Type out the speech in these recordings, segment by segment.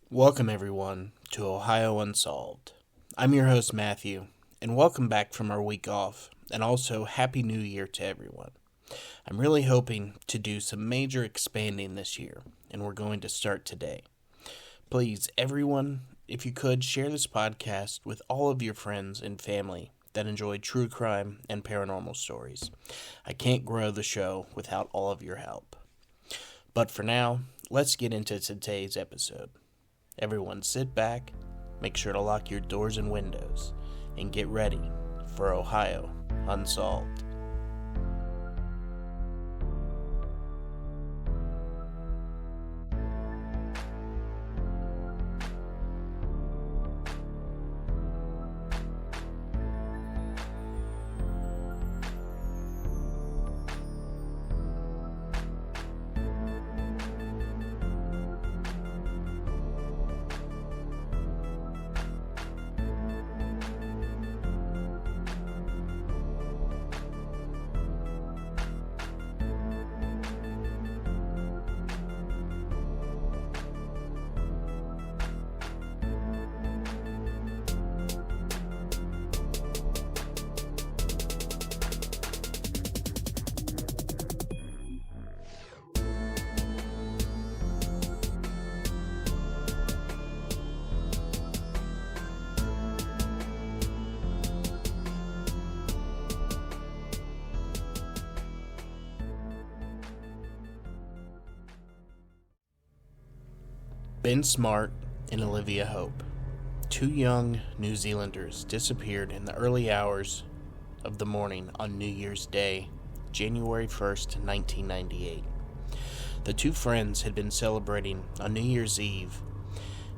Welcome, everyone, to Ohio Unsolved. I'm your host, Matthew, and welcome back from our week off, and also Happy New Year to everyone. I'm really hoping to do some major expanding this year, and we're going to start today. Please, everyone, if you could, share this podcast with all of your friends and family that enjoy true crime and paranormal stories. I can't grow the show without all of your help. But for now, let's get into today's episode. Everyone sit back, make sure to lock your doors and windows, and get ready for Ohio Unsolved. Ben Smart and Olivia Hope, two young New Zealanders, disappeared in the early hours of the morning on New Year's Day, January 1st, 1998. The two friends had been celebrating on New Year's Eve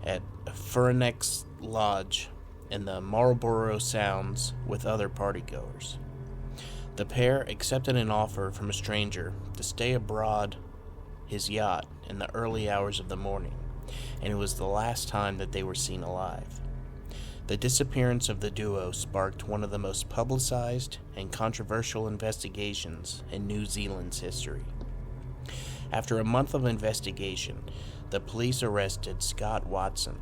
at Furnex Lodge in the Marlborough Sounds with other partygoers. The pair accepted an offer from a stranger to stay aboard his yacht in the early hours of the morning, and it was the last time that they were seen alive. The disappearance of the duo sparked one of the most publicized and controversial investigations in New Zealand's history. After a month of investigation, the police arrested Scott Watson,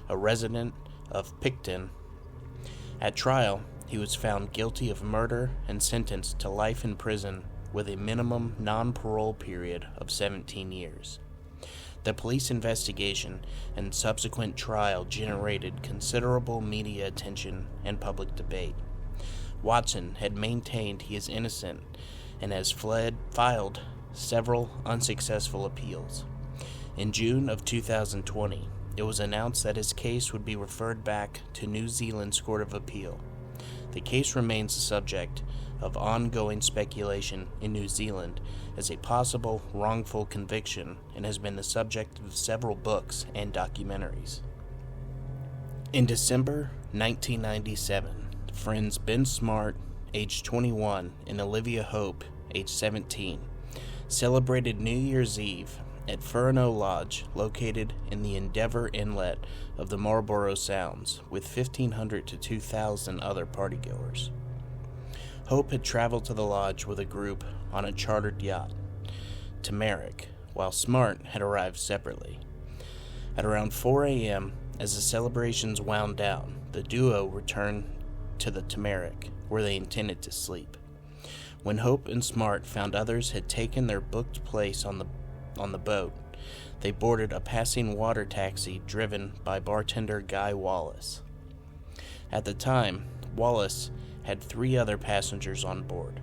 a resident of Picton. At trial, he was found guilty of murder and sentenced to life in prison with a minimum non-parole period of 17 years. The police investigation and subsequent trial generated considerable media attention and public debate. Watson had maintained he is innocent and has filed several unsuccessful appeals. In June of 2020, it was announced that his case would be referred back to New Zealand's Court of Appeal. The case remains the subject of ongoing speculation in New Zealand as a possible wrongful conviction and has been the subject of several books and documentaries. In December 1997, friends Ben Smart, age 21, and Olivia Hope, age 17, celebrated New Year's Eve at Furneaux Lodge, located in the Endeavour Inlet of the Marlborough Sounds, with 1,500 to 2,000 other partygoers. Hope had traveled to the lodge with a group on a chartered yacht, Tamarick, while Smart had arrived separately. At around 4 a.m., as the celebrations wound down, the duo returned to the Tamarick, where they intended to sleep. When Hope and Smart found others had taken their booked place on the boat, they boarded a passing water taxi driven by bartender Guy Wallace. At the time, Wallace had 3 other passengers on board: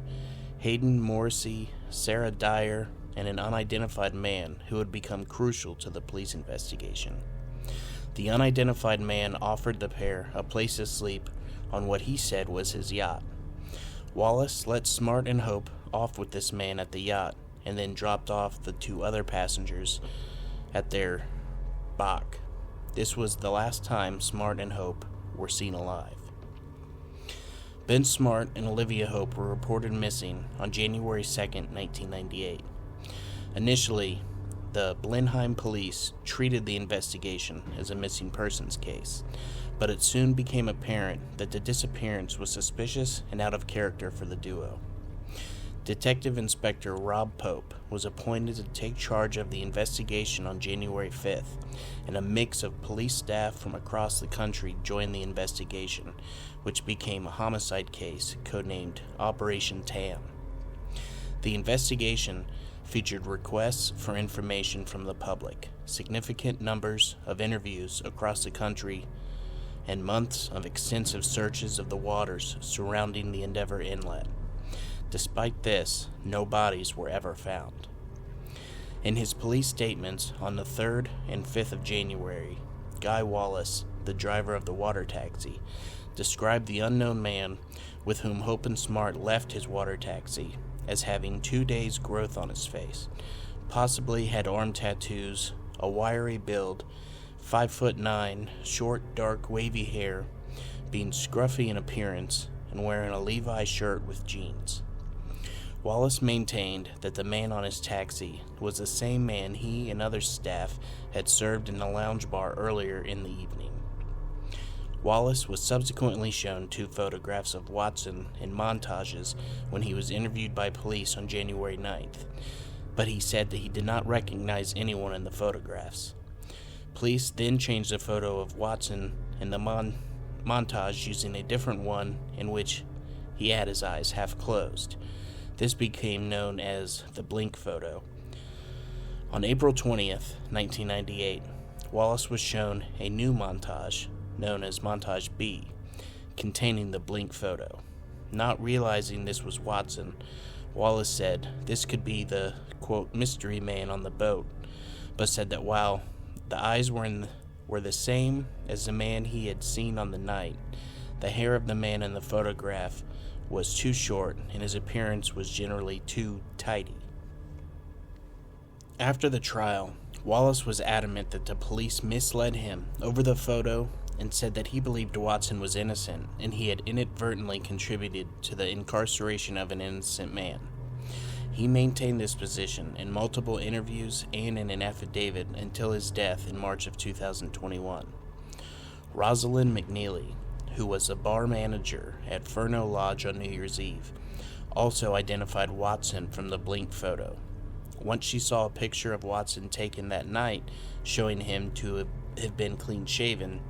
Hayden Morrissey, Sarah Dyer, and an unidentified man who had become crucial to the police investigation. The unidentified man offered the pair a place to sleep on what he said was his yacht. Wallace let Smart and Hope off with this man at the yacht and then dropped off the 2 other passengers at their bach. This was the last time Smart and Hope were seen alive. Ben Smart and Olivia Hope were reported missing on January 2, 1998. Initially, the Blenheim police treated the investigation as a missing persons case, but it soon became apparent that the disappearance was suspicious and out of character for the duo. Detective Inspector Rob Pope was appointed to take charge of the investigation on January 5th, and a mix of police staff from across the country joined the investigation, which became a homicide case codenamed Operation Tam. The investigation featured requests for information from the public, significant numbers of interviews across the country, and months of extensive searches of the waters surrounding the Endeavour Inlet. Despite this, no bodies were ever found. In his police statements on the 3rd and 5th of January, Guy Wallace, the driver of the water taxi, described the unknown man with whom Hope and Smart left his water taxi as having 2 days' growth on his face, possibly had arm tattoos, a wiry build, 5'9", short, dark, wavy hair, being scruffy in appearance, and wearing a Levi shirt with jeans. Wallace maintained that the man on his taxi was the same man he and other staff had served in the lounge bar earlier in the evening. Wallace was subsequently shown 2 photographs of Watson in montages when he was interviewed by police on January 9th, but he said that he did not recognize anyone in the photographs. Police then changed the photo of Watson in the montage using a different one in which he had his eyes half closed. This became known as the blink photo. On April 20th, 1998, Wallace was shown a new montage, known as Montage B, containing the blink photo. Not realizing this was Watson, Wallace said this could be the, quote, mystery man on the boat, but said that while the eyes were the same as the man he had seen on the night, the hair of the man in the photograph was too short and his appearance was generally too tidy. After the trial, Wallace was adamant that the police misled him over the photo and said that he believed Watson was innocent and he had inadvertently contributed to the incarceration of an innocent man. He maintained this position in multiple interviews and in an affidavit until his death in March of 2021. Rosalind McNeely, who was a bar manager at Furno Lodge on New Year's Eve, also identified Watson from the blink photo. Once she saw a picture of Watson taken that night showing him to have been clean-shaven,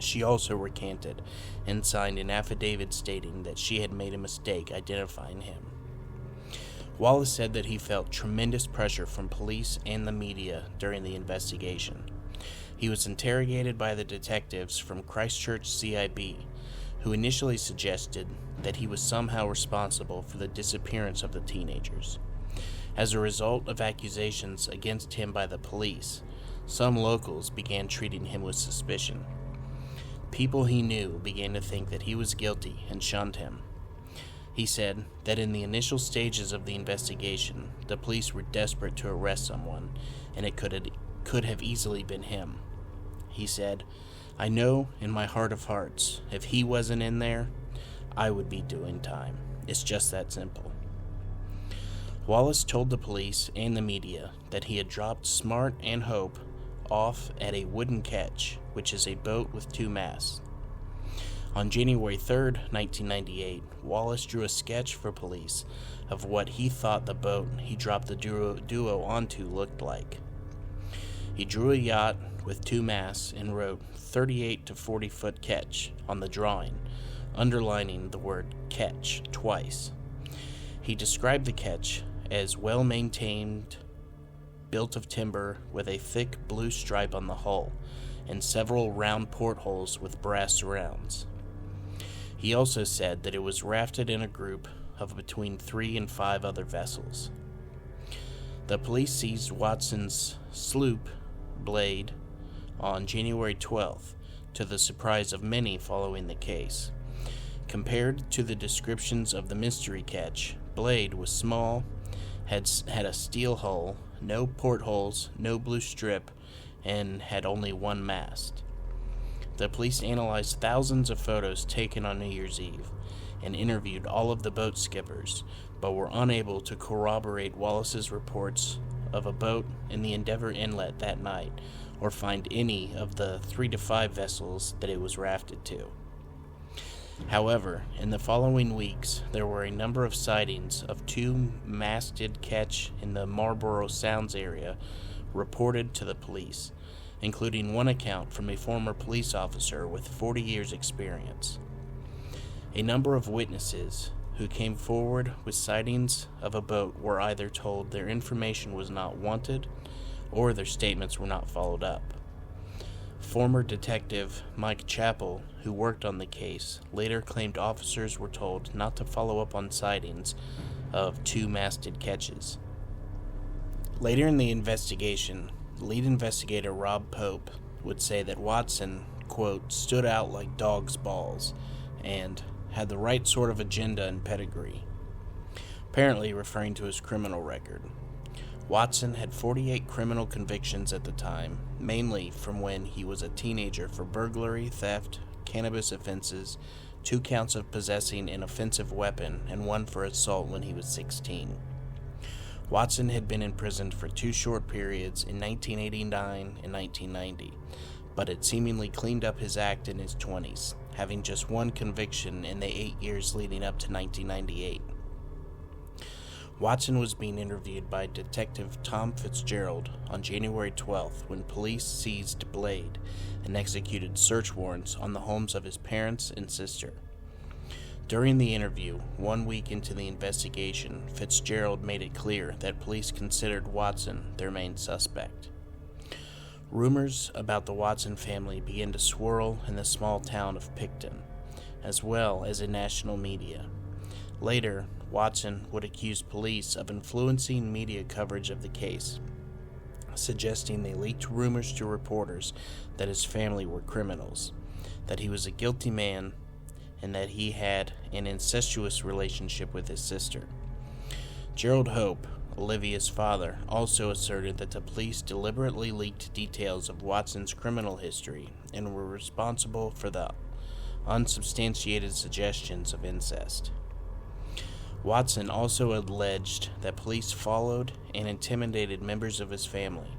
she also recanted and signed an affidavit stating that she had made a mistake identifying him. Wallace said that he felt tremendous pressure from police and the media during the investigation. He was interrogated by the detectives from Christchurch CIB, who initially suggested that he was somehow responsible for the disappearance of the teenagers. As a result of accusations against him by the police, some locals began treating him with suspicion. People he knew began to think that he was guilty and shunned him. He said that in the initial stages of the investigation, the police were desperate to arrest someone, and it could have easily been him. He said, "I know in my heart of hearts, if he wasn't in there, I would be doing time. It's just that simple." Wallace told the police and the media that he had dropped Smart and Hope off at a wooden ketch, which is a boat with 2 masts. On January 3rd, 1998, Wallace drew a sketch for police of what he thought the boat he dropped the duo onto looked like. He drew a yacht with 2 masts and wrote 38 to 40 foot ketch on the drawing, underlining the word ketch twice. He described the ketch as well-maintained, built of timber with a thick blue stripe on the hull and several round portholes with brass surrounds. He also said that it was rafted in a group of between 3 and 5 other vessels. The police seized Watson's sloop, Blade, on January 12th, to the surprise of many following the case. Compared to the descriptions of the mystery ketch, Blade was small, had a steel hull, no portholes, no blue strip, and had only 1 mast. The police analyzed thousands of photos taken on New Year's Eve and interviewed all of the boat skippers, but were unable to corroborate Wallace's reports of a boat in the Endeavour Inlet that night or find any of the 3 to 5 vessels that it was rafted to. However, in the following weeks, there were a number of sightings of two masted ketch in the Marlborough Sounds area reported to the police, including one account from a former police officer with 40 years' experience. A number of witnesses who came forward with sightings of a boat were either told their information was not wanted or their statements were not followed up. Former detective Mike Chappell, who worked on the case, later claimed officers were told not to follow up on sightings of two masted ketches. Later in the investigation, lead investigator Rob Pope would say that Watson, quote, stood out like dog's balls and had the right sort of agenda and pedigree, apparently referring to his criminal record. Watson had 48 criminal convictions at the time, mainly from when he was a teenager for burglary, theft, cannabis offenses, 2 counts of possessing an offensive weapon, and 1 for assault when he was 16. Watson had been imprisoned for 2 short periods in 1989 and 1990, but had seemingly cleaned up his act in his 20s, having just 1 conviction in the 8 years leading up to 1998. Watson was being interviewed by Detective Tom Fitzgerald on January 12th when police seized Blade and executed search warrants on the homes of his parents and sister. During the interview, 1 week into the investigation, Fitzgerald made it clear that police considered Watson their main suspect. Rumors about the Watson family began to swirl in the small town of Picton, as well as in national media. Later, Watson would accuse police of influencing media coverage of the case, suggesting they leaked rumors to reporters that his family were criminals, that he was a guilty man, and that he had an incestuous relationship with his sister. Gerald Hope, Olivia's father, also asserted that the police deliberately leaked details of Watson's criminal history and were responsible for the unsubstantiated suggestions of incest. Watson also alleged that police followed and intimidated members of his family.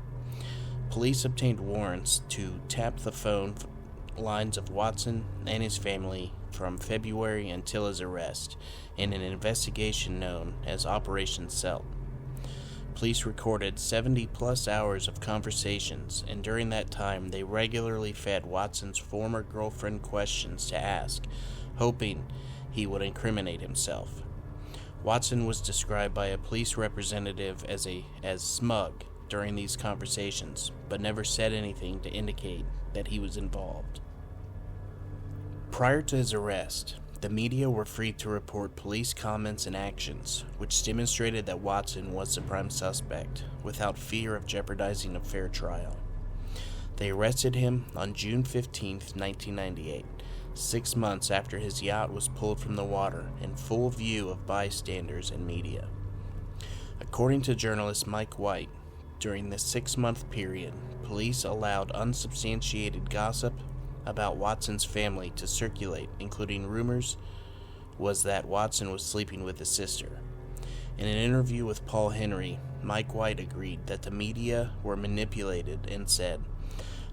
Police obtained warrants to tap the phone lines of Watson and his family from February until his arrest in an investigation known as Operation Celt. Police recorded 70-plus hours of conversations, and during that time they regularly fed Watson's former girlfriend questions to ask, hoping he would incriminate himself. Watson was described by a police representative as smug during these conversations, but never said anything to indicate that he was involved. Prior to his arrest, the media were free to report police comments and actions, which demonstrated that Watson was the prime suspect, without fear of jeopardizing a fair trial. They arrested him on June 15, 1998. 6 months after his yacht was pulled from the water in full view of bystanders and media. According to journalist Mike White, during this 6-month period, police allowed unsubstantiated gossip about Watson's family to circulate, including rumors was that Watson was sleeping with his sister. In an interview with Paul Henry, Mike White agreed that the media were manipulated and said,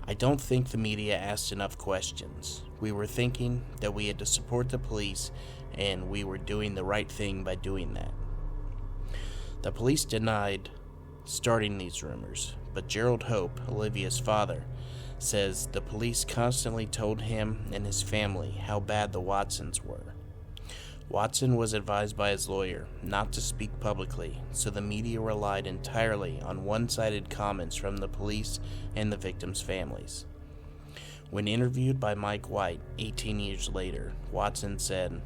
"I don't think the media asked enough questions. We were thinking that we had to support the police, and we were doing the right thing by doing that." The police denied starting these rumors, but Gerald Hope, Olivia's father, says the police constantly told him and his family how bad the Watsons were. Watson was advised by his lawyer not to speak publicly, so the media relied entirely on one-sided comments from the police and the victims' families. When interviewed by Mike White 18 years later, Watson said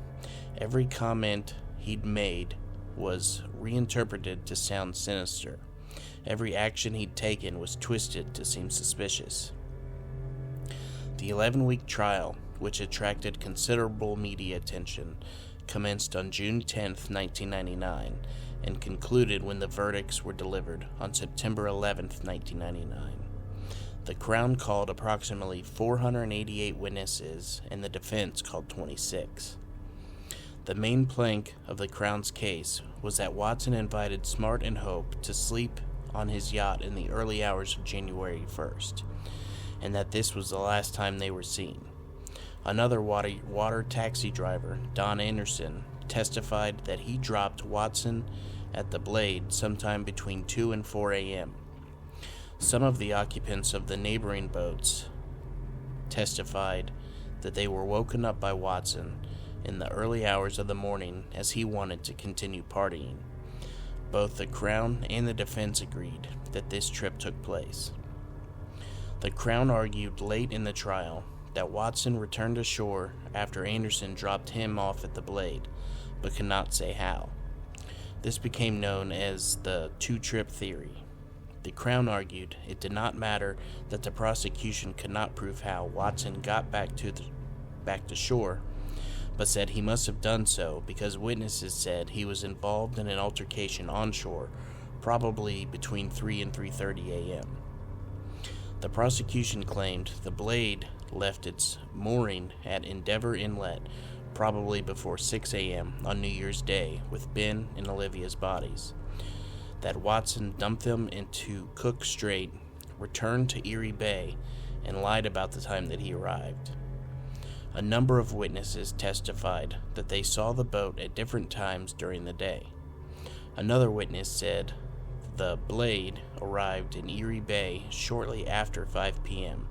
every comment he'd made was reinterpreted to sound sinister. Every action he'd taken was twisted to seem suspicious. The 11-week trial, which attracted considerable media attention, commenced on June 10, 1999, and concluded when the verdicts were delivered on September 11, 1999. The Crown called approximately 488 witnesses, and the defense called 26. The main plank of the Crown's case was that Watson invited Smart and Hope to sleep on his yacht in the early hours of January 1st, and that this was the last time they were seen. Another water taxi driver, Don Anderson, testified that he dropped Watson at the Blade sometime between 2 and 4 a.m. Some of the occupants of the neighboring boats testified that they were woken up by Watson in the early hours of the morning as he wanted to continue partying. Both the Crown and the defense agreed that this trip took place. The Crown argued late in the trial that Watson returned to shore after Anderson dropped him off at the Blade, but could not say how. This became known as the two-trip theory. The Crown argued it did not matter that the prosecution could not prove how Watson got back to shore, but said he must have done so because witnesses said he was involved in an altercation on shore, probably between 3 and 3:30 a.m. The prosecution claimed the Blade left its mooring at Endeavor Inlet probably before 6 a.m. on New Year's Day with Ben and Olivia's bodies, that Watson dumped them into Cook Strait, returned to Erie Bay, and lied about the time that he arrived. A number of witnesses testified that they saw the boat at different times during the day. Another witness said the Blade arrived in Erie Bay shortly after 5 p.m.,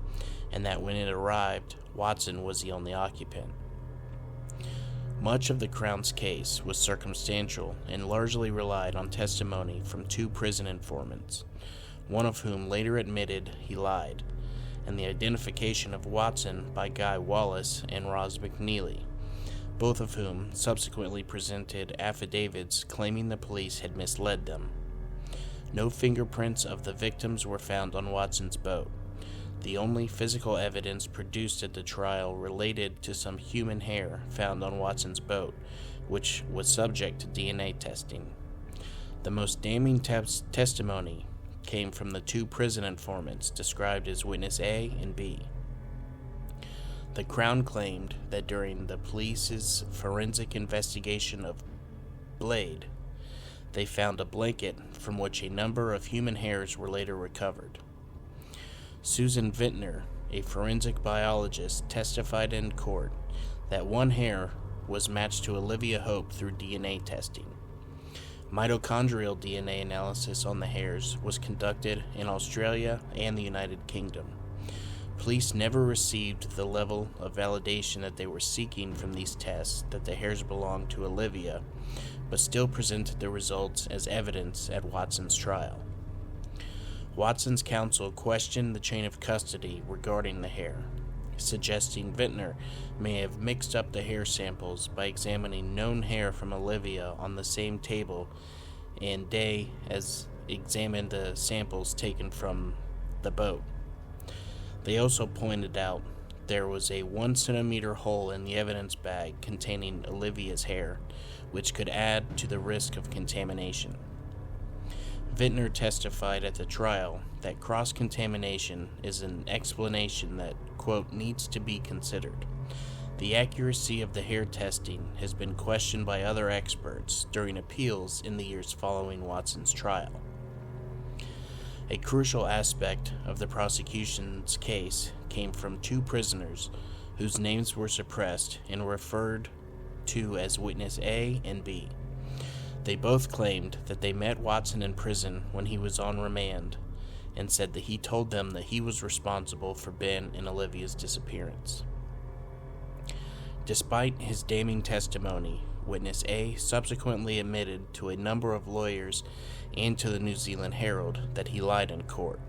and that when it arrived, Watson was the only occupant. Much of the Crown's case was circumstantial and largely relied on testimony from two prison informants, one of whom later admitted he lied, and the identification of Watson by Guy Wallace and Roz McNeely, both of whom subsequently presented affidavits claiming the police had misled them. No fingerprints of the victims were found on Watson's boat. The only physical evidence produced at the trial related to some human hair found on Watson's boat, which was subject to DNA testing. The most damning testimony came from the two prison informants described as Witness A and B. The Crown claimed that during the police's forensic investigation of Blade, they found a blanket from which a number of human hairs were later recovered. Susan Vintner, a forensic biologist, testified in court that one hair was matched to Olivia Hope through DNA testing. Mitochondrial DNA analysis on the hairs was conducted in Australia and the United Kingdom. Police never received the level of validation that they were seeking from these tests that the hairs belonged to Olivia, but still presented the results as evidence at Watson's trial. Watson's counsel questioned the chain of custody regarding the hair, suggesting Vintner may have mixed up the hair samples by examining known hair from Olivia on the same table and day as examined the samples taken from the boat. They also pointed out there was a 1 centimeter hole in the evidence bag containing Olivia's hair, which could add to the risk of contamination. Vintner testified at the trial that cross-contamination is an explanation that, quote, needs to be considered. The accuracy of the hair testing has been questioned by other experts during appeals in the years following Watson's trial. A crucial aspect of the prosecution's case came from two prisoners whose names were suppressed and referred to as Witness A and B. They both claimed that they met Watson in prison when he was on remand and said that he told them that he was responsible for Ben and Olivia's disappearance. Despite his damning testimony, Witness A subsequently admitted to a number of lawyers and to the New Zealand Herald that he lied in court.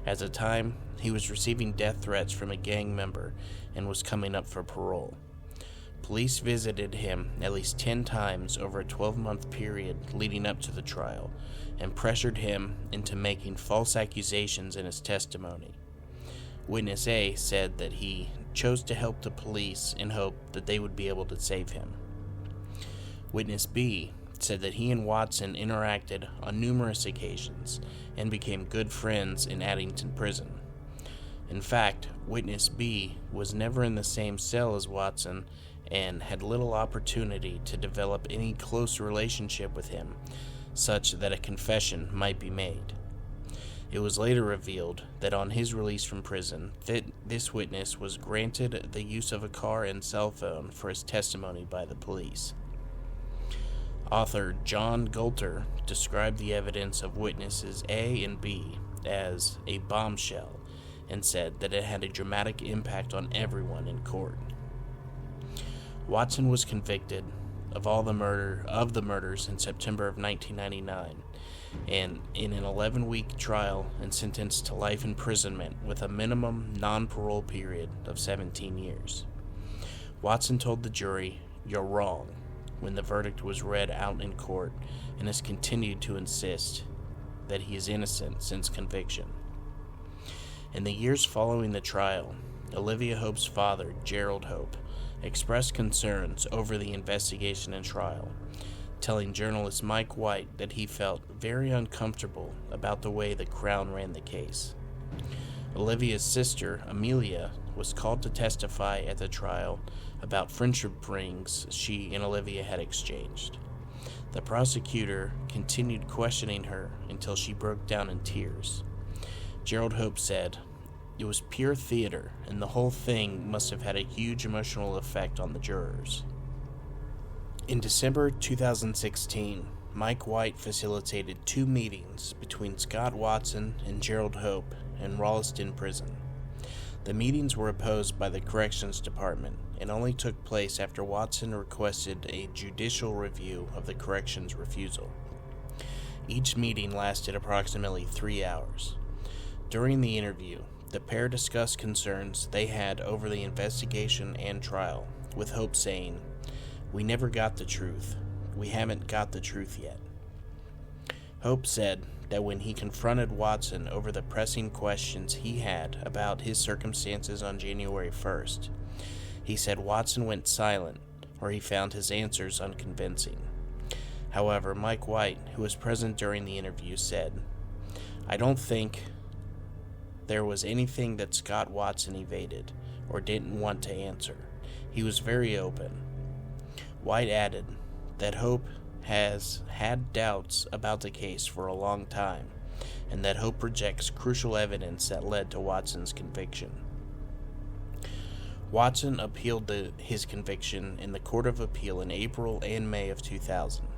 At the time, he was receiving death threats from a gang member and was coming up for parole. Police visited him at least 10 times over a 12-month period leading up to the trial and pressured him into making false accusations in his testimony. Witness A said that he chose to help the police in hope that they would be able to save him. Witness B said that he and Watson interacted on numerous occasions and became good friends in Addington Prison. In fact, Witness B was never in the same cell as Watson and had little opportunity to develop any close relationship with him, such that a confession might be made. It was later revealed that on his release from prison, this witness was granted the use of a car and cell phone for his testimony by the police. Author John Gulter described the evidence of witnesses A and B as a bombshell and said that it had a dramatic impact on everyone in court. Watson was convicted of the murders in September of 1999 and in an 11-week trial and sentenced to life imprisonment with a minimum non-parole period of 17 years. Watson told the jury, "You're wrong," when the verdict was read out in court, and has continued to insist that he is innocent since conviction. In the years following the trial, Olivia Hope's father, Gerald Hope, expressed concerns over the investigation and trial, telling journalist Mike White that he felt very uncomfortable about the way the Crown ran the case. Olivia's sister, Amelia, was called to testify at the trial about friendship rings she and Olivia had exchanged. The prosecutor continued questioning her until she broke down in tears. Gerald Hope said, "It was pure theater, and the whole thing must have had a huge emotional effect on the jurors." In December 2016, Mike White facilitated 2 meetings between Scott Watson and Gerald Hope in Rolliston Prison. The meetings were opposed by the Corrections Department and only took place after Watson requested a judicial review of the corrections refusal. Each meeting lasted approximately 3 hours. During the interview, the pair discussed concerns they had over the investigation and trial, with Hope saying, "We never got the truth. We haven't got the truth yet." Hope said that when he confronted Watson over the pressing questions he had about his circumstances on January 1st, he said Watson went silent or he found his answers unconvincing. However, Mike White, who was present during the interview, said, "I don't think there was anything that Scott Watson evaded or didn't want to answer. He was very open." White added that Hope has had doubts about the case for a long time, and that Hope rejects crucial evidence that led to Watson's conviction. Watson appealed his conviction in the Court of Appeal in April and May of 2000.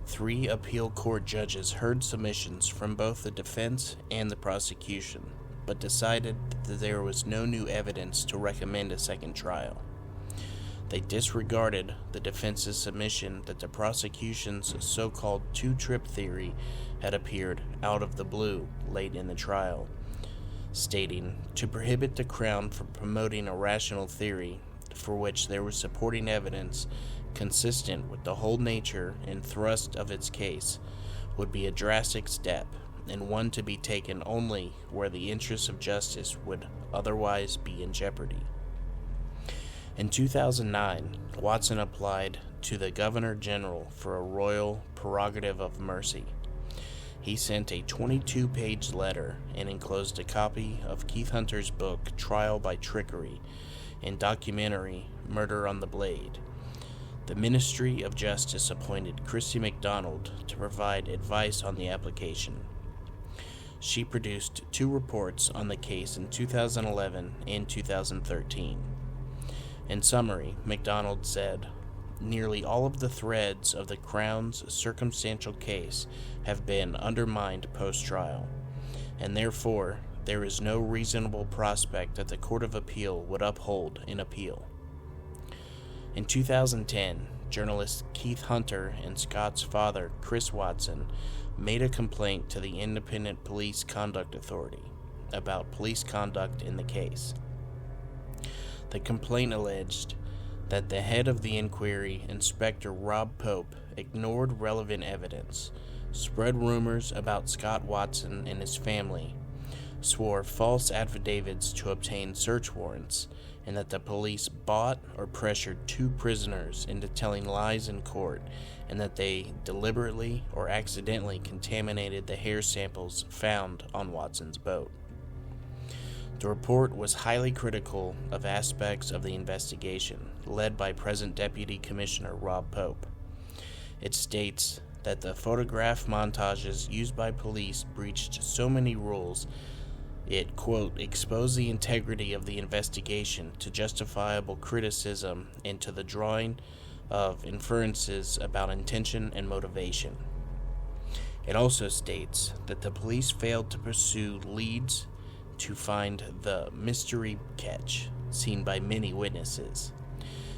3 appeal court judges heard submissions from both the defense and the prosecution, but decided that there was no new evidence to recommend a second trial. They disregarded the defense's submission that the prosecution's so-called 2-trip theory had appeared out of the blue late in the trial, stating, "To prohibit the Crown from promoting a rational theory for which there was supporting evidence consistent with the whole nature and thrust of its case would be a drastic step, and one to be taken only where the interests of justice would otherwise be in jeopardy." In 2009, Watson applied to the Governor General for a royal prerogative of mercy. He sent a 22-page letter and enclosed a copy of Keith Hunter's book Trial by Trickery and documentary Murder on the Blade. The Ministry of Justice appointed Christy McDonald to provide advice on the application. She produced 2 reports on the case in 2011 and 2013. In summary, McDonald said, "Nearly all of the threads of the Crown's circumstantial case have been undermined post-trial, and therefore there is no reasonable prospect that the Court of Appeal would uphold an appeal." In 2010, journalist Keith Hunter and Scott's father, Chris Watson, made a complaint to the Independent Police Conduct Authority about police conduct in the case. The complaint alleged that the head of the inquiry, Inspector Rob Pope, ignored relevant evidence, spread rumors about Scott Watson and his family, swore false affidavits to obtain search warrants, and that the police bought or pressured 2 prisoners into telling lies in court, and that they deliberately or accidentally contaminated the hair samples found on Watson's boat. The report was highly critical of aspects of the investigation, led by present Deputy Commissioner Rob Pope. It states that the photograph montages used by police breached so many rules it, quote, exposed the integrity of the investigation to justifiable criticism and to the drawing of inferences about intention and motivation. It also states that the police failed to pursue leads to find the mystery catch seen by many witnesses,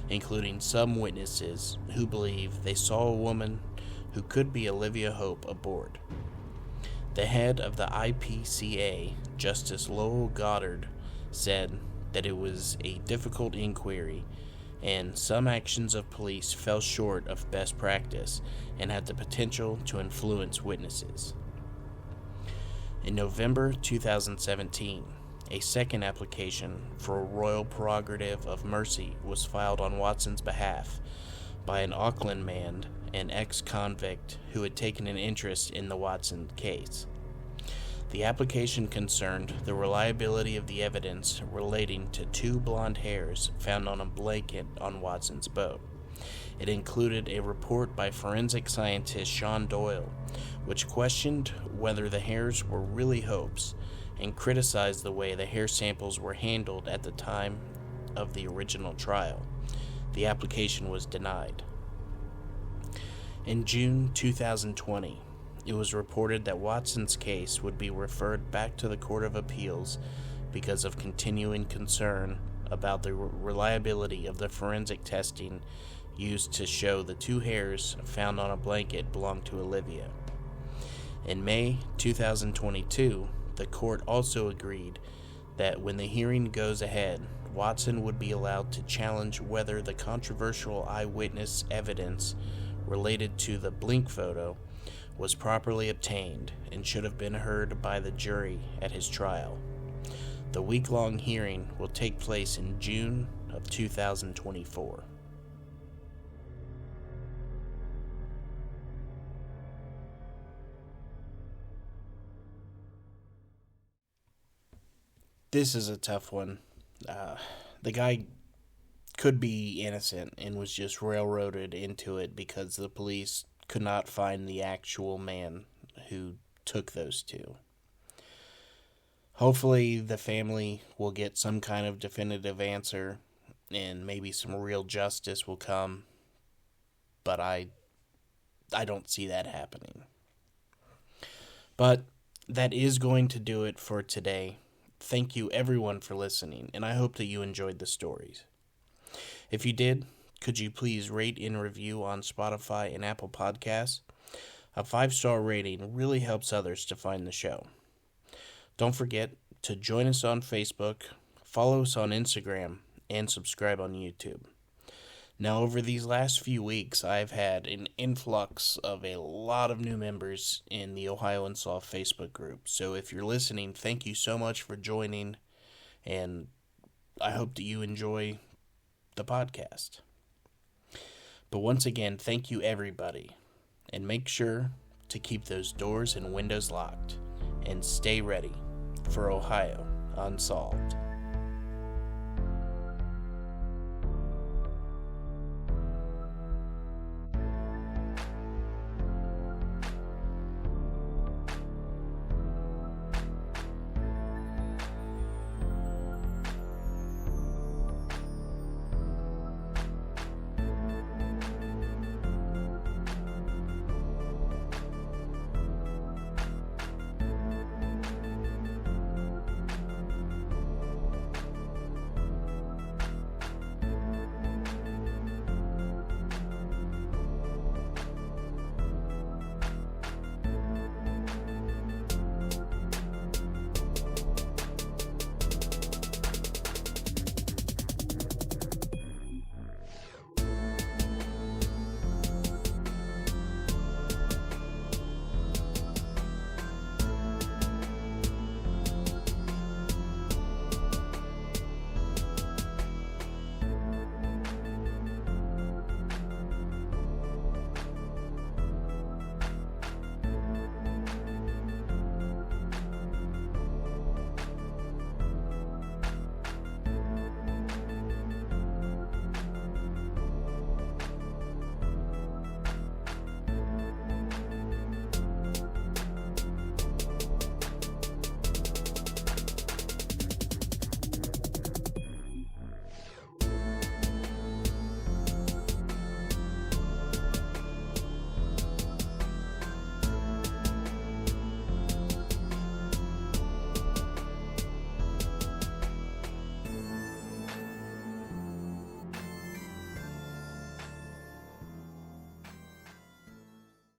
including some witnesses who believe they saw a woman who could be Olivia Hope aboard. The head of the IPCA, Justice Lowell Goddard, said that it was a difficult inquiry and some actions of police fell short of best practice and had the potential to influence witnesses. In November 2017, a second application for a royal prerogative of mercy was filed on Watson's behalf by an Auckland man, an ex-convict who had taken an interest in the Watson case. The application concerned the reliability of the evidence relating to two blonde hairs found on a blanket on Watson's boat. It included a report by forensic scientist Sean Doyle, which questioned whether the hairs were really Hope's and criticized the way the hair samples were handled at the time of the original trial. The application was denied. In June 2020, it was reported that Watson's case would be referred back to the Court of Appeals because of continuing concern about the reliability of the forensic testing used to show the two hairs found on a blanket belonged to Olivia. In May 2022, the court also agreed that when the hearing goes ahead, Watson would be allowed to challenge whether the controversial eyewitness evidence related to the blink photo was properly obtained and should have been heard by the jury at his trial. The week-long hearing will take place in June of 2024. This is a tough one. The guy could be innocent and was just railroaded into it because the police could not find the actual man who took those two. Hopefully the family will get some kind of definitive answer and maybe some real justice will come, but I don't see that happening. But that is going to do it for today. Thank you everyone for listening, and I hope that you enjoyed the stories. If you did, could you please rate and review on Spotify and Apple Podcasts? A 5-star rating really helps others to find the show. Don't forget to join us on Facebook, follow us on Instagram, and subscribe on YouTube. Now, over these last few weeks, I've had an influx of a lot of new members in the Ohio Unsolved Facebook group. So if you're listening, thank you so much for joining, and I hope that you enjoy the podcast. But once again, thank you everybody, and make sure to keep those doors and windows locked, and stay ready for Ohio Unsolved.